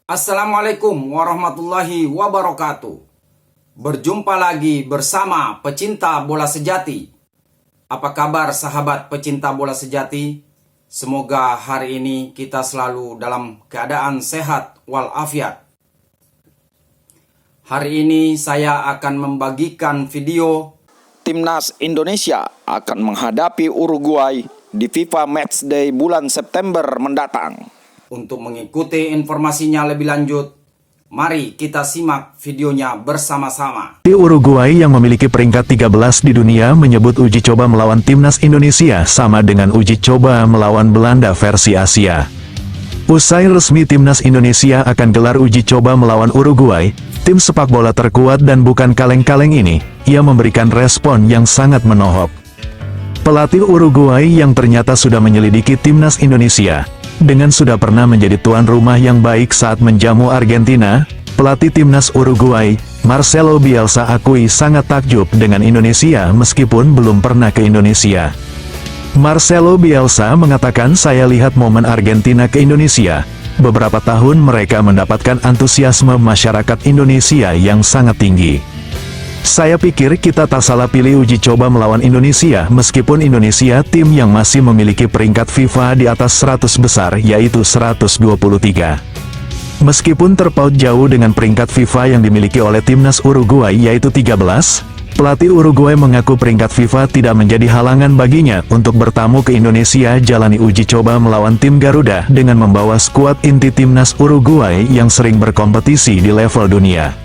Assalamualaikum warahmatullahi wabarakatuh. Berjumpa lagi bersama pecinta bola sejati. Apa kabar sahabat pecinta bola sejati? Semoga hari ini kita selalu dalam keadaan sehat walafiat. Hari ini saya akan membagikan video Timnas Indonesia akan menghadapi Uruguay di FIFA Matchday bulan September mendatang. Untuk mengikuti informasinya lebih lanjut, mari kita simak videonya bersama-sama. Uruguay yang memiliki peringkat 13 di dunia menyebut uji coba melawan Timnas Indonesia sama dengan uji coba melawan Belanda versi Asia. Usai resmi Timnas Indonesia akan gelar uji coba melawan Uruguay, tim sepak bola terkuat dan bukan kaleng-kaleng ini, ia memberikan respon yang sangat menohok. Pelatih Uruguay yang ternyata sudah menyelidiki Timnas Indonesia, dengan sudah pernah menjadi tuan rumah yang baik saat menjamu Argentina, pelatih Timnas Uruguay, Marcelo Bielsa akui sangat takjub dengan Indonesia meskipun belum pernah ke Indonesia. Marcelo Bielsa mengatakan, "Saya lihat momen Argentina ke Indonesia. Beberapa tahun mereka mendapatkan antusiasme masyarakat Indonesia yang sangat tinggi. Saya pikir kita tak salah pilih uji coba melawan Indonesia meskipun Indonesia tim yang masih memiliki peringkat FIFA di atas 100 besar yaitu 123. Meskipun terpaut jauh dengan peringkat FIFA yang dimiliki oleh Timnas Uruguay yaitu 13, pelatih Uruguay mengaku peringkat FIFA tidak menjadi halangan baginya untuk bertamu ke Indonesia jalani uji coba melawan tim Garuda dengan membawa skuad inti Timnas Uruguay yang sering berkompetisi di level dunia."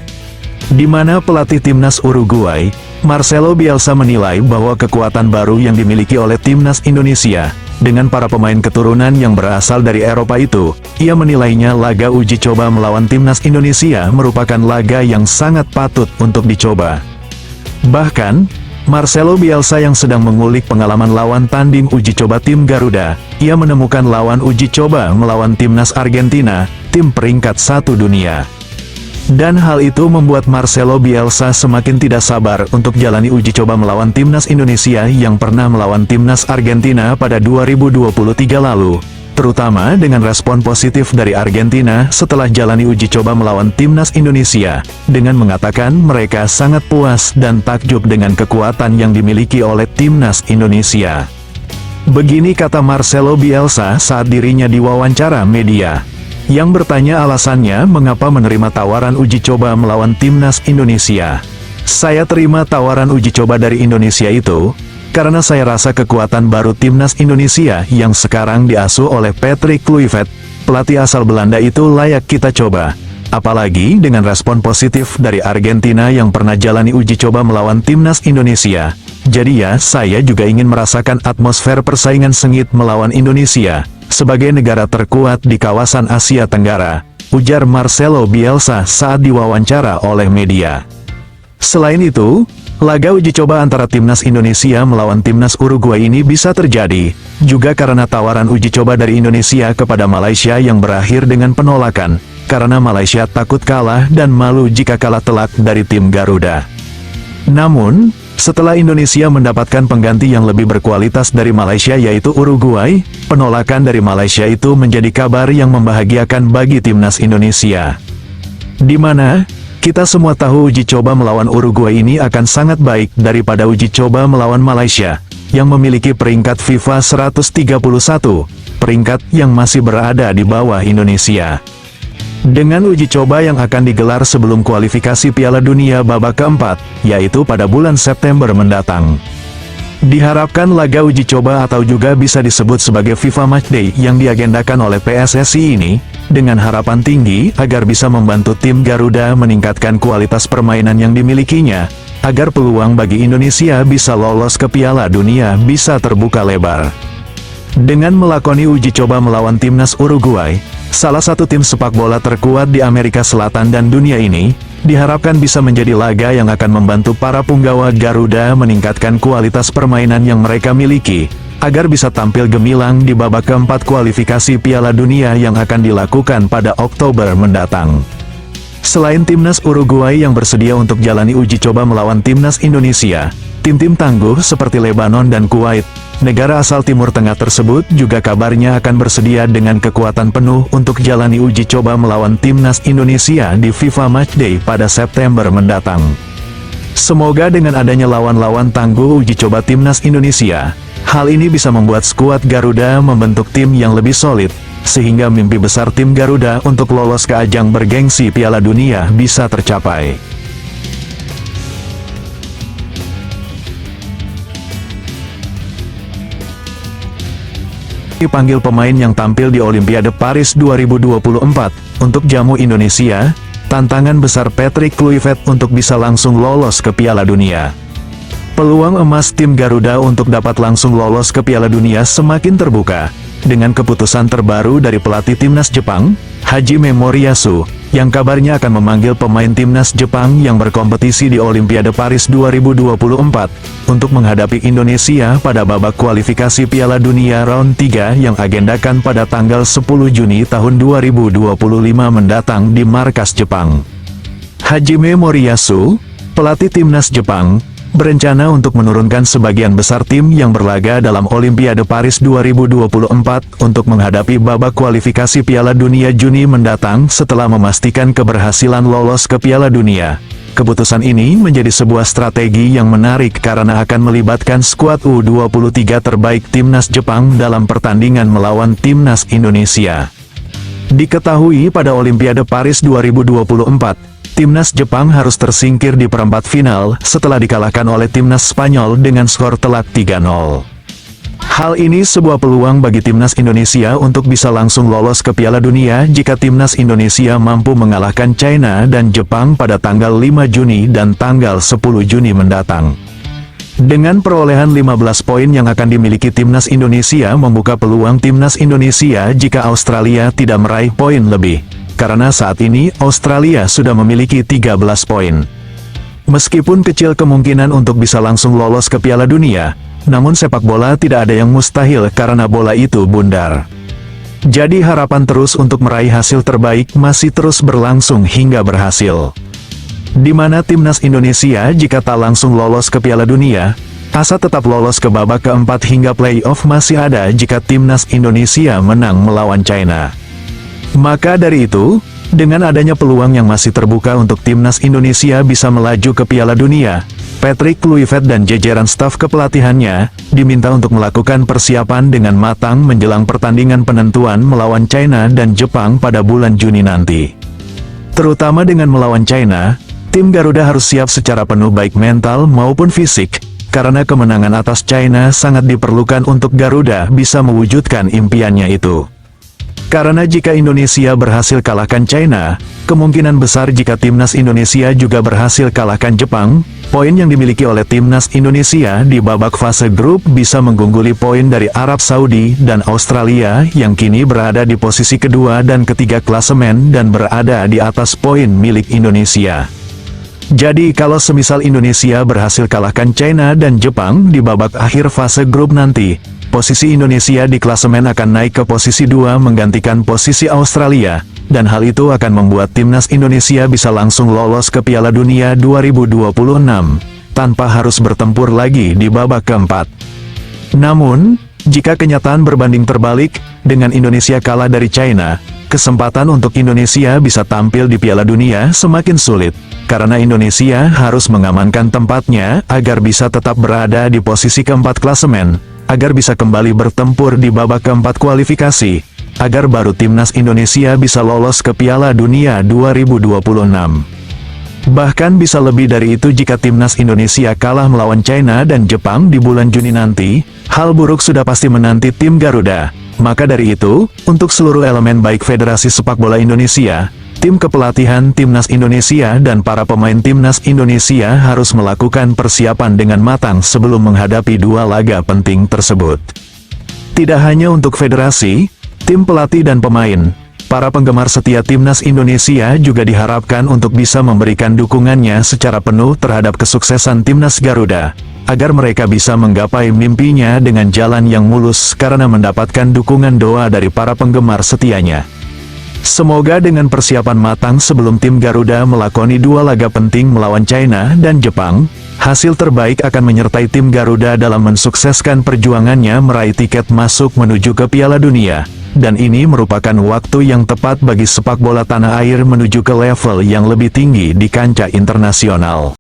Di mana pelatih Timnas Uruguay, Marcelo Bielsa menilai bahwa kekuatan baru yang dimiliki oleh Timnas Indonesia, dengan para pemain keturunan yang berasal dari Eropa itu, ia menilainya laga uji coba melawan Timnas Indonesia merupakan laga yang sangat patut untuk dicoba. Bahkan, Marcelo Bielsa yang sedang mengulik pengalaman lawan tanding uji coba tim Garuda, ia menemukan lawan uji coba melawan Timnas Argentina, tim peringkat 1 dunia. Dan hal itu membuat Marcelo Bielsa semakin tidak sabar untuk jalani uji coba melawan Timnas Indonesia yang pernah melawan Timnas Argentina pada 2023 lalu, terutama dengan respon positif dari Argentina setelah jalani uji coba melawan Timnas Indonesia, dengan mengatakan mereka sangat puas dan takjub dengan kekuatan yang dimiliki oleh Timnas Indonesia. Begini kata Marcelo Bielsa saat dirinya diwawancara media yang bertanya alasannya mengapa menerima tawaran uji coba melawan Timnas Indonesia. "Saya terima tawaran uji coba dari Indonesia itu, karena saya rasa kekuatan baru Timnas Indonesia yang sekarang diasuh oleh Patrick Kluivert, pelatih asal Belanda itu layak kita coba. Apalagi dengan respon positif dari Argentina yang pernah jalani uji coba melawan Timnas Indonesia. Jadi ya, saya juga ingin merasakan atmosfer persaingan sengit melawan Indonesia sebagai negara terkuat di kawasan Asia Tenggara," ujar Marcelo Bielsa saat diwawancara oleh media. Selain itu, laga uji coba antara Timnas Indonesia melawan Timnas Uruguay ini bisa terjadi juga karena tawaran uji coba dari Indonesia kepada Malaysia yang berakhir dengan penolakan, karena Malaysia takut kalah dan malu jika kalah telak dari tim Garuda. Namun, setelah Indonesia mendapatkan pengganti yang lebih berkualitas dari Malaysia yaitu Uruguay, penolakan dari Malaysia itu menjadi kabar yang membahagiakan bagi Timnas Indonesia. Di mana, kita semua tahu uji coba melawan Uruguay ini akan sangat baik daripada uji coba melawan Malaysia, yang memiliki peringkat FIFA 131, peringkat yang masih berada di bawah Indonesia. Dengan uji coba yang akan digelar sebelum kualifikasi Piala Dunia babak keempat, yaitu pada bulan September mendatang. Diharapkan laga uji coba atau juga bisa disebut sebagai FIFA Matchday yang diagendakan oleh PSSI ini, dengan harapan tinggi agar bisa membantu tim Garuda meningkatkan kualitas permainan yang dimilikinya, agar peluang bagi Indonesia bisa lolos ke Piala Dunia bisa terbuka lebar. Dengan melakoni uji coba melawan Timnas Uruguay, salah satu tim sepak bola terkuat di Amerika Selatan dan dunia ini, diharapkan bisa menjadi laga yang akan membantu para punggawa Garuda meningkatkan kualitas permainan yang mereka miliki, agar bisa tampil gemilang di babak keempat kualifikasi Piala Dunia yang akan dilakukan pada Oktober mendatang. Selain Timnas Uruguay yang bersedia untuk jalani uji coba melawan Timnas Indonesia, tim-tim tangguh seperti Lebanon dan Kuwait Negara asal Timur Tengah tersebut juga kabarnya akan bersedia dengan kekuatan penuh untuk jalani uji coba melawan timnas Indonesia di FIFA Matchday pada September mendatang. Semoga dengan adanya lawan-lawan tangguh uji coba timnas Indonesia, hal ini bisa membuat skuad Garuda membentuk tim yang lebih solid, sehingga mimpi besar tim Garuda untuk lolos ke ajang bergengsi Piala Dunia bisa tercapai. Dipanggil pemain yang tampil di Olimpiade Paris 2024 untuk jamu Indonesia, tantangan besar Patrick Kluivert untuk bisa langsung lolos ke Piala Dunia. Peluang emas tim Garuda untuk dapat langsung lolos ke Piala Dunia semakin terbuka, dengan keputusan terbaru dari pelatih timnas Jepang, Hajime Moriyasu, yang kabarnya akan memanggil pemain timnas Jepang yang berkompetisi di Olimpiade Paris 2024, untuk menghadapi Indonesia pada babak kualifikasi Piala Dunia Round 3 yang agendakan pada tanggal 10 Juni tahun 2025 mendatang di markas Jepang. Hajime Moriyasu, pelatih timnas Jepang, berencana untuk menurunkan sebagian besar tim yang berlaga dalam Olimpiade Paris 2024 untuk menghadapi babak kualifikasi Piala Dunia Juni mendatang setelah memastikan keberhasilan lolos ke Piala Dunia. Keputusan ini menjadi sebuah strategi yang menarik karena akan melibatkan skuad U23 terbaik timnas Jepang dalam pertandingan melawan timnas Indonesia. Diketahui pada Olimpiade Paris 2024, timnas Jepang harus tersingkir di perempat final setelah dikalahkan oleh timnas Spanyol dengan skor telak 3-0. Hal ini sebuah peluang bagi timnas Indonesia untuk bisa langsung lolos ke Piala Dunia jika timnas Indonesia mampu mengalahkan China dan Jepang pada tanggal 5 Juni dan tanggal 10 Juni mendatang. Dengan perolehan 15 poin yang akan dimiliki timnas Indonesia membuka peluang timnas Indonesia jika Australia tidak meraih poin lebih. Karena saat ini Australia sudah memiliki 13 poin. Meskipun kecil kemungkinan untuk bisa langsung lolos ke Piala Dunia, namun sepak bola tidak ada yang mustahil karena bola itu bundar. Jadi harapan terus untuk meraih hasil terbaik masih terus berlangsung hingga berhasil. Di mana timnas Indonesia jika tak langsung lolos ke Piala Dunia, asa tetap lolos ke babak keempat hingga playoff masih ada jika timnas Indonesia menang melawan China. Maka dari itu, dengan adanya peluang yang masih terbuka untuk timnas Indonesia bisa melaju ke Piala Dunia, Patrick Kluivert dan jajaran staf kepelatihannya diminta untuk melakukan persiapan dengan matang menjelang pertandingan penentuan melawan China dan Jepang pada bulan Juni nanti. Terutama dengan melawan China, tim Garuda harus siap secara penuh baik mental maupun fisik, karena kemenangan atas China sangat diperlukan untuk Garuda bisa mewujudkan impiannya itu. Karena jika Indonesia berhasil kalahkan China, kemungkinan besar jika timnas Indonesia juga berhasil kalahkan Jepang, poin yang dimiliki oleh timnas Indonesia di babak fase grup bisa mengungguli poin dari Arab Saudi dan Australia yang kini berada di posisi kedua dan ketiga klasemen dan berada di atas poin milik Indonesia. Jadi kalau semisal Indonesia berhasil kalahkan China dan Jepang di babak akhir fase grup nanti, posisi Indonesia di klasemen akan naik ke posisi 2 menggantikan posisi Australia, dan hal itu akan membuat timnas Indonesia bisa langsung lolos ke Piala Dunia 2026, tanpa harus bertempur lagi di babak keempat. Namun, jika kenyataan berbanding terbalik, dengan Indonesia kalah dari China, kesempatan untuk Indonesia bisa tampil di Piala Dunia semakin sulit, karena Indonesia harus mengamankan tempatnya agar bisa tetap berada di posisi keempat klasemen, agar bisa kembali bertempur di babak keempat kualifikasi, agar baru timnas Indonesia bisa lolos ke Piala Dunia 2026. Bahkan bisa lebih dari itu jika timnas Indonesia kalah melawan China dan Jepang di bulan Juni nanti, hal buruk sudah pasti menanti tim Garuda. Maka dari itu, untuk seluruh elemen baik Federasi Sepak Bola Indonesia, tim kepelatihan timnas Indonesia dan para pemain timnas Indonesia harus melakukan persiapan dengan matang sebelum menghadapi dua laga penting tersebut. Tidak hanya untuk federasi, tim pelatih dan pemain, para penggemar setia timnas Indonesia juga diharapkan untuk bisa memberikan dukungannya secara penuh terhadap kesuksesan timnas Garuda, agar mereka bisa menggapai mimpinya dengan jalan yang mulus karena mendapatkan dukungan doa dari para penggemar setianya. Semoga dengan persiapan matang sebelum tim Garuda melakoni 2 laga penting melawan China dan Jepang, hasil terbaik akan menyertai tim Garuda dalam mensukseskan perjuangannya meraih tiket masuk menuju ke Piala Dunia. Dan ini merupakan waktu yang tepat bagi sepak bola tanah air menuju ke level yang lebih tinggi di kancah internasional.